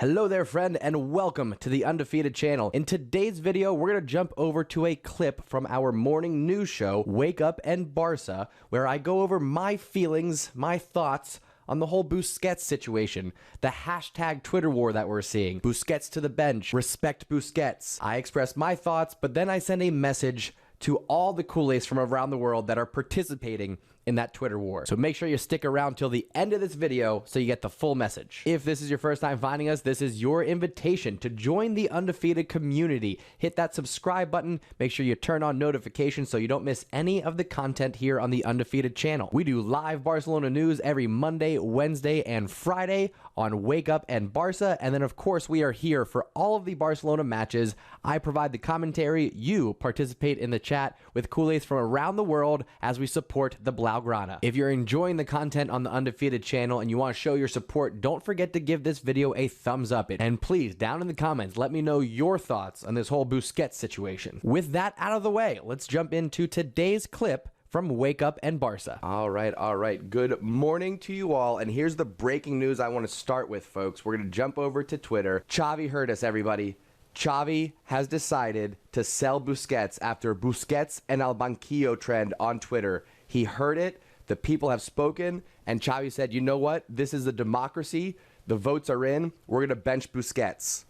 Hello there, friend, and welcome to the Undefeated channel. In today's video, we're going to jump over to a clip from our morning news show, Wake Up and Barca, where I go over my feelings, my thoughts on the whole Busquets situation, the hashtag Twitter war that we're seeing, Busquets to the bench, respect Busquets. I express my thoughts, but then I send a message to all the CULERS from around the world that are participating in that Twitter war. So make sure you stick around till the end of this video so you get the full message. If this is your first time finding us, this is your invitation to join the Undefeated community. Hit that subscribe button, make sure you turn on notifications so you don't miss any of the content here on the Undefeated channel. We do live Barcelona news every Monday, Wednesday, and Friday on Wake Up and Barca, and then of course we are here for all of the Barcelona matches. I provide the commentary, you participate in the chat with CULERS from around the world as we support the Blaugrana. If you're enjoying the content on the Undefeated channel and you want to show your support, don't forget to give this video a thumbs up. And please, down in the comments, let me know your thoughts on this whole Busquets situation. With that out of the way, let's jump into today's clip from Wake Up and Barca. All right. Good morning to you all. And here's the breaking news I want to start with, folks. We're going to jump over to Twitter. Xavi heard us, everybody. Xavi has decided to sell Busquets after Busquets and El Banquillo trend on Twitter. He heard it, the people have spoken, and Xavi said, you know what? This is a democracy. The votes are in. We're going to bench Busquets.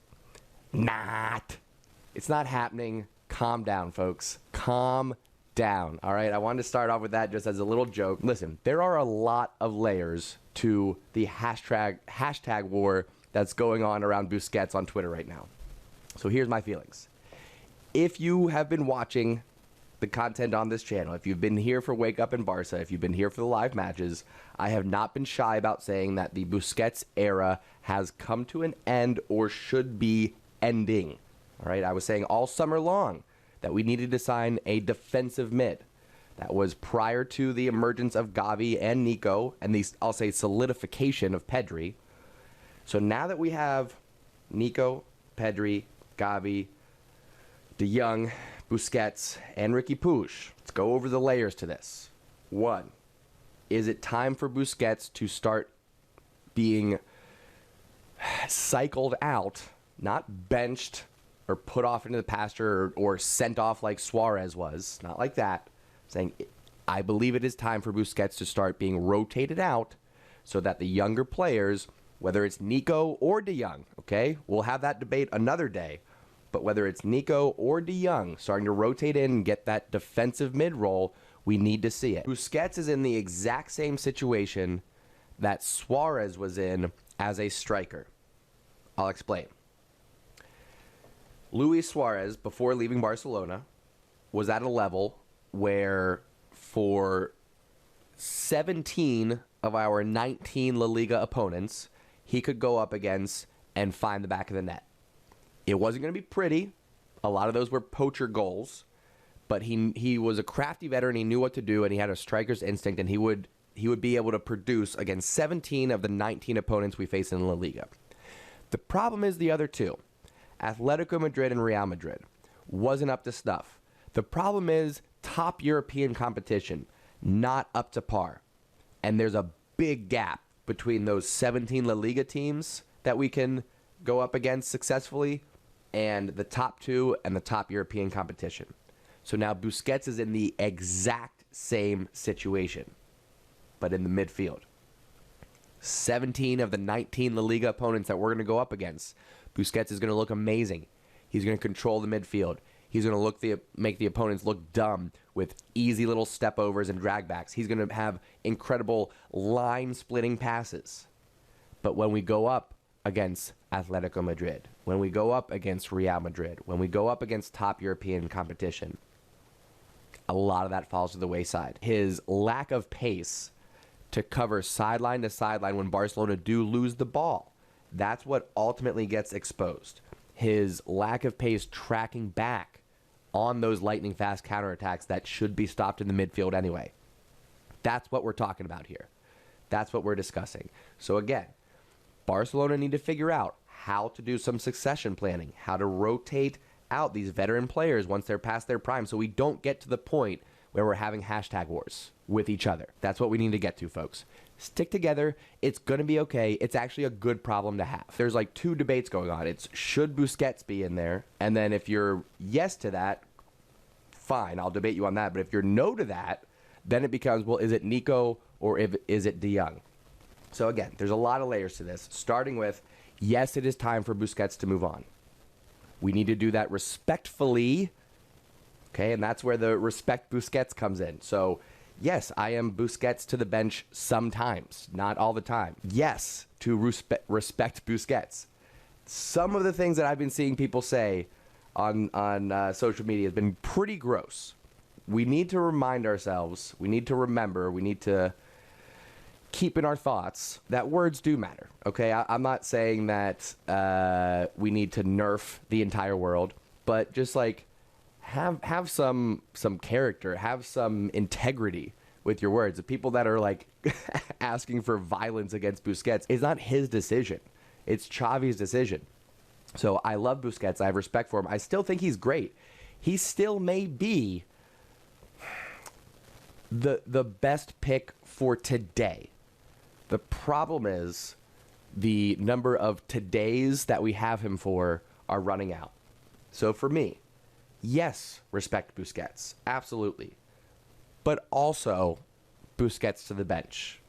It's not happening. Calm down, folks. Calm down. All right, I wanted to start off with that just as a little joke. Listen, there are a lot of layers to the hashtag war that's going on around Busquets on Twitter right now. So here's my feelings. If you have been watching the content on this channel, if you've been here for Wake Up and Barca, if you've been here for the live matches, I have not been shy about saying that the Busquets era has come to an end or should be ending. All right, I was saying all summer long that we needed to sign a defensive mid. That was prior to the emergence of Gavi and Nico and the, I'll say, solidification of Pedri. So now that we have Nico, Pedri, Gavi, De Jong, Busquets, and Ricky Puig, let's go over the layers to this. One, is it time for Busquets to start being cycled out, not benched or put off into the pasture or sent off like Suarez was? Not like that. Saying, I believe it is time for Busquets to start being rotated out so that the younger players, whether it's Nico or De Jong, okay? We'll have that debate another day. But whether it's Nico or De Jong starting to rotate in and get that defensive mid-roll, we need to see it. Busquets is in the exact same situation that Suarez was in as a striker. I'll explain. Luis Suarez, before leaving Barcelona, was at a level where for 17 of our 19 La Liga opponents, he could go up against and find the back of the net. It wasn't going to be pretty. A lot of those were poacher goals, but he was a crafty veteran. He knew what to do, and he had a striker's instinct, and he would be able to produce against 17 of the 19 opponents we face in La Liga. The problem is the other two, Atletico Madrid and Real Madrid, wasn't up to snuff. The problem is top European competition, not up to par. And there's a big gap between those 17 La Liga teams that we can go up against successfully and the top two and the top European competition. So now Busquets is in the exact same situation, but in the midfield. 17 of the 19 La Liga opponents that we're going to go up against, Busquets is going to look amazing. He's going to control the midfield. He's going to make the opponents look dumb with easy little step overs and drag backs. He's going to have incredible line-splitting passes. But when we go up against Atletico Madrid, when we go up against Real Madrid, when we go up against top European competition, a lot of that falls to the wayside. His lack of pace to cover sideline to sideline when Barcelona do lose the ball, that's what ultimately gets exposed. His lack of pace tracking back on those lightning fast counterattacks that should be stopped in the midfield anyway. That's what we're talking about here. That's what we're discussing. So again, Barcelona need to figure out how to do some succession planning, how to rotate out these veteran players once they're past their prime so we don't get to the point where we're having hashtag wars with each other. That's what we need to get to, folks. Stick together. It's going to be okay. It's actually a good problem to have. There's like two debates going on. It's should Busquets be in there? And then if you're yes to that, fine, I'll debate you on that. But if you're no to that, then it becomes, well, is it Nico or is it De Jong? So again, there's a lot of layers to this, starting with, yes, it is time for Busquets to move on. We need to do that respectfully, okay? And that's where the respect Busquets comes in. So yes, I am Busquets to the bench sometimes, not all the time. Yes, to respect Busquets. Some of the things that I've been seeing people say on social media has been pretty gross. We need to remind ourselves, we need to remember, we need to keep in our thoughts that words do matter, okay? I'm not saying that we need to nerf the entire world, but just like have some character, have some integrity with your words. The people that are like asking for violence against Busquets, it's not his decision. It's Xavi's decision. So I love Busquets. I have respect for him. I still think he's great. He still may be the best pick for today. The problem is the number of todays that we have him for are running out. So for me, yes, respect Busquets. Absolutely. But also Busquets to the bench.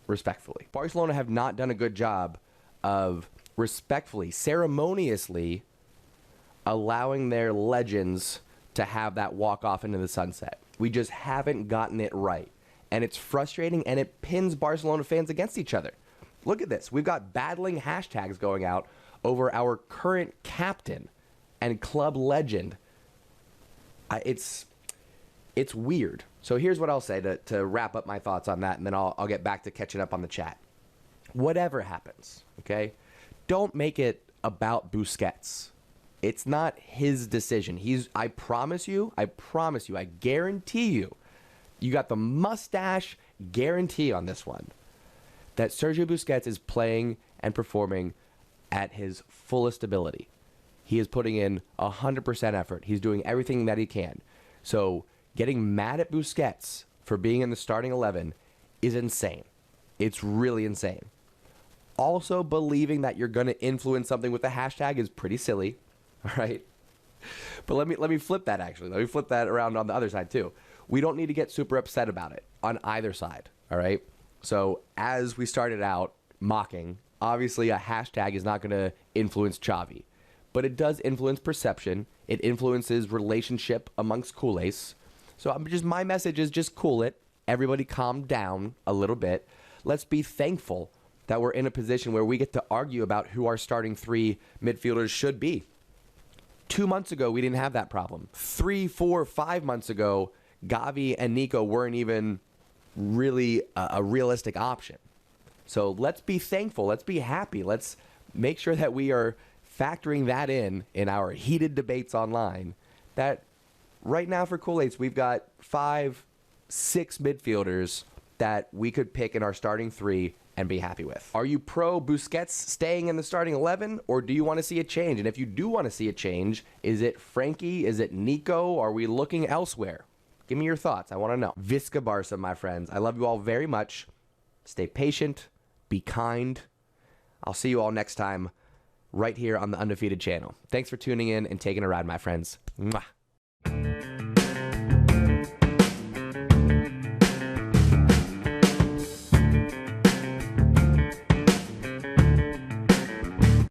Respectfully. Barcelona have not done a good job of respectfully, ceremoniously allowing their legends to have that walk off into the sunset. We just haven't gotten it right. And it's frustrating, and it pins Barcelona fans against each other. Look at this. We've got battling hashtags going out over our current captain and club legend. It's weird. So here's what I'll say to wrap up my thoughts on that, and then I'll get back to catching up on the chat. Whatever happens, okay, don't make it about Busquets. It's not his decision. I promise you, I guarantee you, you got the mustache guarantee on this one, that Sergio Busquets is playing and performing at his fullest ability. He is putting in 100% effort. He's doing everything that he can. So getting mad at Busquets for being in the starting 11 is insane. It's really insane. Also, believing that you're going to influence something with the hashtag is pretty silly, all right? But let me flip that, actually. Let me flip that around on the other side, too. We don't need to get super upset about it on either side, all right? So as we started out mocking, obviously a hashtag is not going to influence Xavi, but it does influence perception. It influences relationship amongst culés. So my message is just cool it. Everybody calm down a little bit. Let's be thankful that we're in a position where we get to argue about who our starting three midfielders should be. 2 months ago, we didn't have that problem. 3, 4, 5 months ago, Gavi and Nico weren't even really a realistic option. So let's be thankful. Let's be happy. Let's make sure that we are factoring that in our heated debates online, that right now for Kool-Aids, we've got 5, 6 midfielders that we could pick in our starting three and be happy with. Are you pro Busquets staying in the starting 11, or do you want to see a change? And if you do want to see a change, is it Frankie? Is it Nico? Are we looking elsewhere? Give me your thoughts. I want to know. Visca Barca, my friends. I love you all very much. Stay patient. Be kind. I'll see you all next time right here on the Undefeated channel. Thanks for tuning in and taking a ride, my friends. Mwah.